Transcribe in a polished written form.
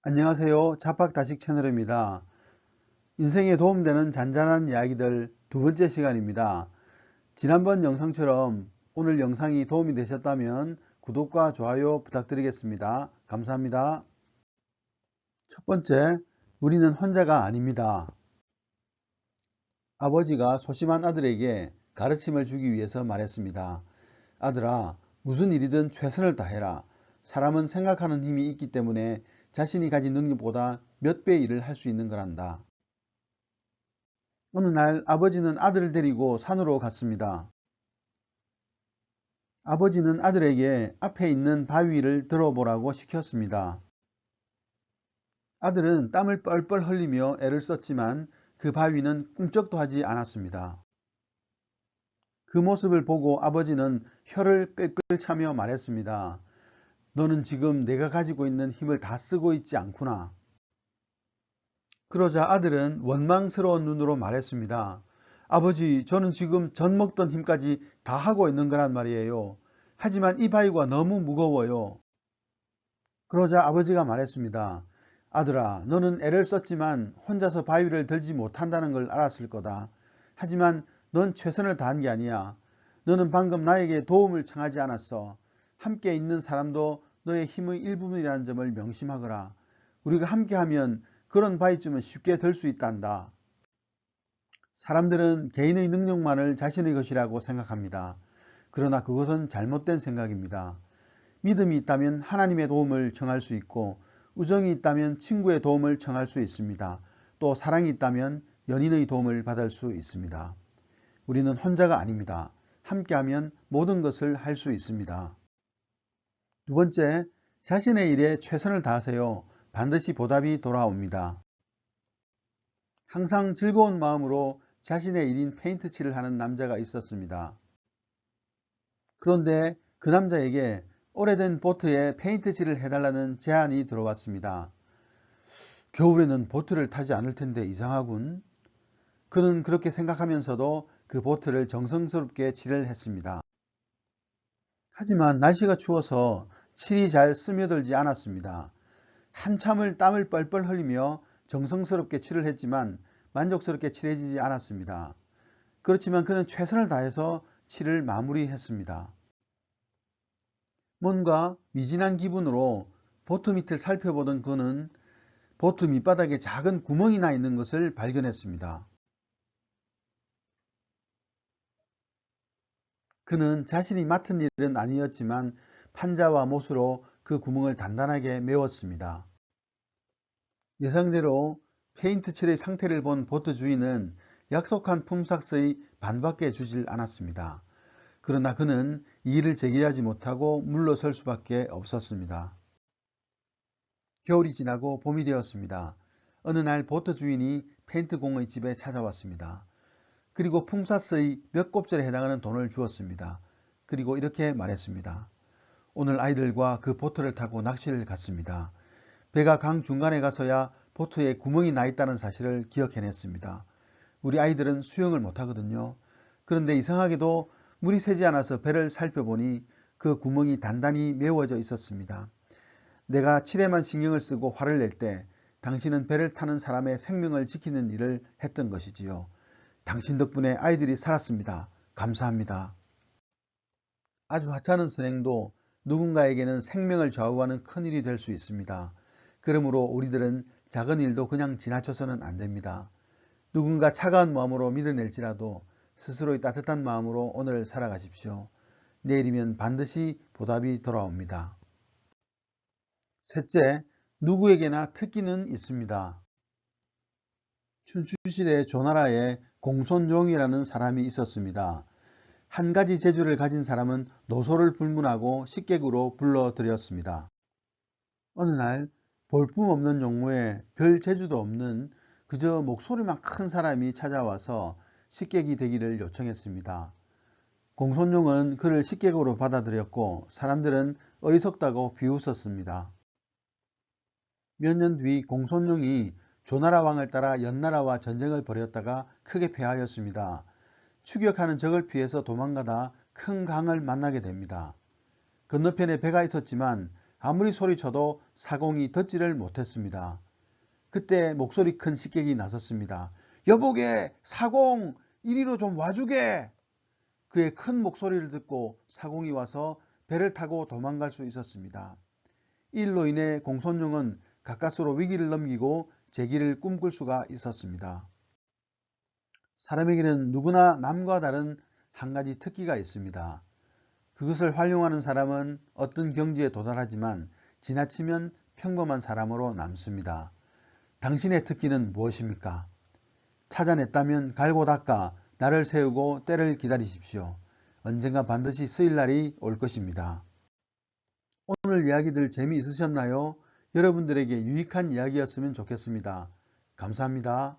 안녕하세요. 자팍다식 채널입니다. 인생에 도움되는 잔잔한 이야기들 두 번째 시간입니다. 지난번 영상처럼 오늘 영상이 도움이 되셨다면 구독과 좋아요 부탁드리겠습니다. 감사합니다. 첫 번째, 우리는 혼자가 아닙니다. 아버지가 소심한 아들에게 가르침을 주기 위해서 말했습니다. 아들아, 무슨 일이든 최선을 다해라. 사람은 생각하는 힘이 있기 때문에 자신이 가진 능력보다 몇 배 일을 할 수 있는 거란다. 어느 날 아버지는 아들을 데리고 산으로 갔습니다. 아버지는 아들에게 앞에 있는 바위를 들어보라고 시켰습니다. 아들은 땀을 뻘뻘 흘리며 애를 썼지만 그 바위는 꿈쩍도 하지 않았습니다. 그 모습을 보고 아버지는 혀를 끌끌 차며 말했습니다. 너는 지금 내가 가지고 있는 힘을 다 쓰고 있지 않구나. 그러자 아들은 원망스러운 눈으로 말했습니다. 아버지, 저는 지금 전 먹던 힘까지 다 하고 있는 거란 말이에요. 하지만 이 바위가 너무 무거워요. 그러자 아버지가 말했습니다. 아들아, 너는 애를 썼지만 혼자서 바위를 들지 못한다는 걸 알았을 거다. 하지만 넌 최선을 다한 게 아니야. 너는 방금 나에게 도움을 청하지 않았어. 함께 있는 사람도 너의 힘의 일부분이라는 점을 명심하거라. 우리가 함께하면 그런 바위쯤은 쉽게 들 수 있단다. 사람들은 개인의 능력만을 자신의 것이라고 생각합니다. 그러나 그것은 잘못된 생각입니다. 믿음이 있다면 하나님의 도움을 청할 수 있고, 우정이 있다면 친구의 도움을 청할 수 있습니다. 또 사랑이 있다면 연인의 도움을 받을 수 있습니다. 우리는 혼자가 아닙니다. 함께하면 모든 것을 할 수 있습니다. 두 번째, 자신의 일에 최선을 다하세요. 반드시 보답이 돌아옵니다. 항상 즐거운 마음으로 자신의 일인 페인트 칠을 하는 남자가 있었습니다. 그런데 그 남자에게 오래된 보트에 페인트 칠을 해달라는 제안이 들어왔습니다. 겨울에는 보트를 타지 않을 텐데 이상하군. 그는 그렇게 생각하면서도 그 보트를 정성스럽게 칠을 했습니다. 하지만 날씨가 추워서 칠이 잘 스며들지 않았습니다. 한참을 땀을 뻘뻘 흘리며 정성스럽게 칠을 했지만 만족스럽게 칠해지지 않았습니다. 그렇지만 그는 최선을 다해서 칠을 마무리했습니다. 뭔가 미진한 기분으로 보트 밑을 살펴보던 그는 보트 밑바닥에 작은 구멍이 나 있는 것을 발견했습니다. 그는 자신이 맡은 일은 아니었지만 판자와 못으로 그 구멍을 단단하게 메웠습니다. 예상대로 페인트 칠의 상태를 본 보트 주인은 약속한 품삯의 반밖에 주질 않았습니다. 그러나 그는 이 일을 제기하지 못하고 물러설 수밖에 없었습니다. 겨울이 지나고 봄이 되었습니다. 어느 날 보트 주인이 페인트공의 집에 찾아왔습니다. 그리고 품삯의 몇 곱절에 해당하는 돈을 주었습니다. 그리고 이렇게 말했습니다. 오늘 아이들과 그 보트를 타고 낚시를 갔습니다. 배가 강 중간에 가서야 보트에 구멍이 나 있다는 사실을 기억해냈습니다. 우리 아이들은 수영을 못하거든요. 그런데 이상하게도 물이 새지 않아서 배를 살펴보니 그 구멍이 단단히 메워져 있었습니다. 내가 칠에만 신경을 쓰고 화를 낼 때 당신은 배를 타는 사람의 생명을 지키는 일을 했던 것이지요. 당신 덕분에 아이들이 살았습니다. 감사합니다. 아주 하찮은 선행도 누군가에게는 생명을 좌우하는 큰일이 될 수 있습니다. 그러므로 우리들은 작은 일도 그냥 지나쳐서는 안 됩니다. 누군가 차가운 마음으로 밀어낼지라도 스스로의 따뜻한 마음으로 오늘을 살아가십시오. 내일이면 반드시 보답이 돌아옵니다. 셋째, 누구에게나 특기는 있습니다. 춘추시대 조나라에 공손종이라는 사람이 있었습니다. 한 가지 재주를 가진 사람은 노소를 불문하고 식객으로 불러들였습니다. 어느 날 볼품없는 용모에 별 재주도 없는 그저 목소리만 큰 사람이 찾아와서 식객이 되기를 요청했습니다. 공손용은 그를 식객으로 받아들였고 사람들은 어리석다고 비웃었습니다. 몇 년 뒤 공손용이 조나라 왕을 따라 연나라와 전쟁을 벌였다가 크게 패하였습니다. 추격하는 적을 피해서 도망가다 큰 강을 만나게 됩니다. 건너편에 배가 있었지만 아무리 소리쳐도 사공이 듣지를 못했습니다. 그때 목소리 큰 식객이 나섰습니다. 여보게, 사공, 이리로 좀 와주게. 그의 큰 목소리를 듣고 사공이 와서 배를 타고 도망갈 수 있었습니다. 이 일로 인해 공손룡은 가까스로 위기를 넘기고 재기를 꿈꿀 수가 있었습니다. 사람에게는 누구나 남과 다른 한 가지 특기가 있습니다. 그것을 활용하는 사람은 어떤 경지에 도달하지만 지나치면 평범한 사람으로 남습니다. 당신의 특기는 무엇입니까? 찾아냈다면 갈고 닦아 날을 세우고 때를 기다리십시오. 언젠가 반드시 쓰일 날이 올 것입니다. 오늘 이야기들 재미있으셨나요? 여러분들에게 유익한 이야기였으면 좋겠습니다. 감사합니다.